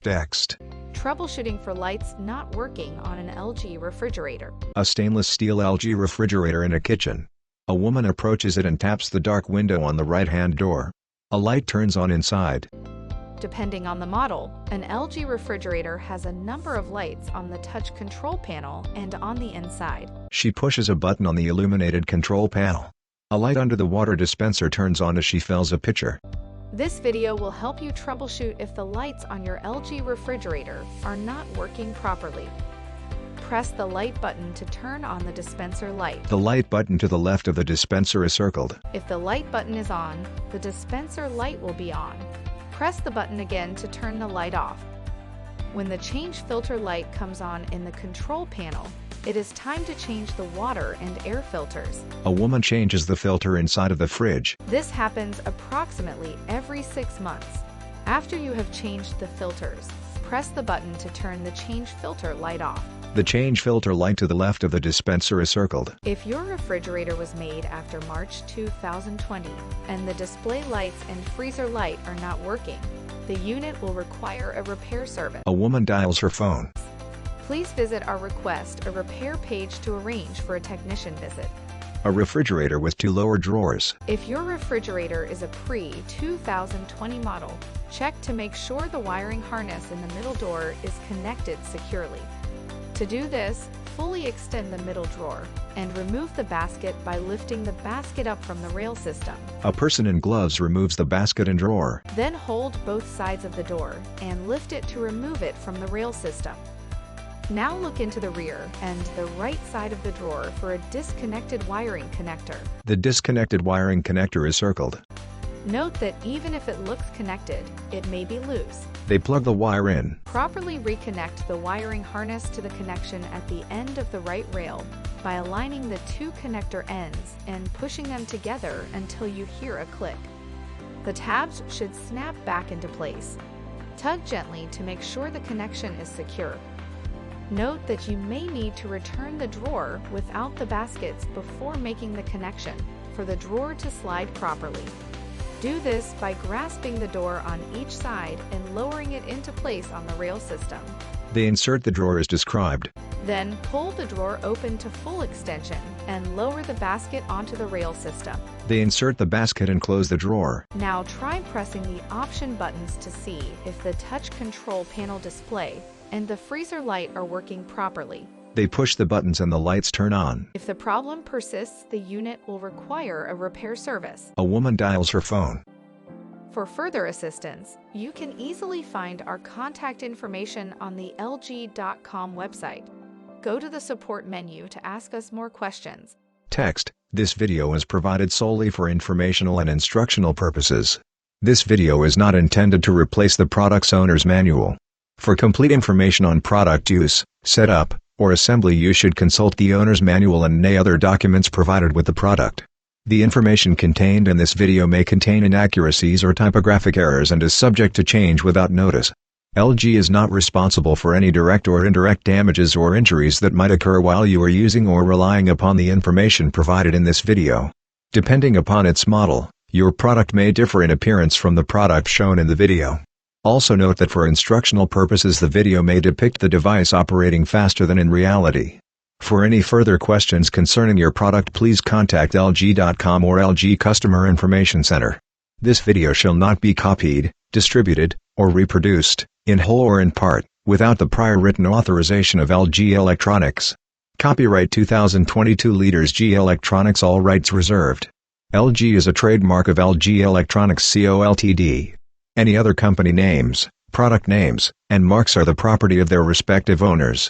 Text. Troubleshooting for lights not working on an LG refrigerator. A stainless steel LG refrigerator in a kitchen. A woman approaches it and taps the dark window on the right-hand door. A light turns on inside. Depending on the model, an LG refrigerator has a number of lights on the touch control panel and on the inside. She pushes a button on the illuminated control panel. A light under the water dispenser turns on as she fills a pitcher. This video will help you troubleshoot if the lights on your LG refrigerator are not working properly. Press the light button to turn on the dispenser light. The light button to the left of the dispenser is circled. If the light button is on, the dispenser light will be on. Press the button again to turn the light off. When the change filter light comes on in the control panel, it is time to change the water and air filters. A woman changes the filter inside of the fridge. This happens approximately every 6 months. After you have changed the filters, press the button to turn the change filter light off. The change filter light to the left of the dispenser is circled. If your refrigerator was made after March 2020 and the display lights and freezer light are not working, the unit will require a repair service. A woman dials her phone. Please visit our Request a Repair page to arrange for a technician visit. A refrigerator with 2 lower drawers. If your refrigerator is a pre-2020 model, check to make sure the wiring harness in the middle door is connected securely. To do this, fully extend the middle drawer and remove the basket by lifting the basket up from the rail system. A person in gloves removes the basket and drawer. Then hold both sides of the door and lift it to remove it from the rail system. Now look into the rear and the right side of the drawer for a disconnected wiring connector. The disconnected wiring connector is circled. Note that even if it looks connected, it may be loose. They plug the wire in. Properly reconnect the wiring harness to the connection at the end of the right rail by aligning the 2 connector ends and pushing them together until you hear a click. The tabs should snap back into place. Tug gently to make sure the connection is secure. Note that you may need to return the drawer without the baskets before making the connection for the drawer to slide properly. Do this by grasping the door on each side and lowering it into place on the rail system. They insert the drawer as described. Then pull the drawer open to full extension and lower the basket onto the rail system. They insert the basket and close the drawer. Now try pressing the option buttons to see if the touch control panel display and the freezer light are working properly. They push the buttons and the lights turn on. If the problem persists, the unit will require a repair service. A woman dials her phone. For further assistance, you can easily find our contact information on the LG.com website. Go to the support menu to ask us more questions. Text. This video is provided solely for informational and instructional purposes. This video is not intended to replace the product's owner's manual. For complete information on product use, setup, or assembly, you should consult the owner's manual and any other documents provided with the product. The information contained in this video may contain inaccuracies or typographic errors and is subject to change without notice. LG is not responsible for any direct or indirect damages or injuries that might occur while you are using or relying upon the information provided in this video. Depending upon its model, your product may differ in appearance from the product shown in the video. Also note that for instructional purposes the video may depict the device operating faster than in reality. For any further questions concerning your product, please contact LG.com or LG Customer Information Center. This video shall not be copied, distributed, or reproduced, in whole or in part, without the prior written authorization of LG Electronics. Copyright 2022 Leaders G Electronics, all rights reserved. LG is a trademark of LG Electronics Co. Ltd. Any other company names, product names, and marks are the property of their respective owners.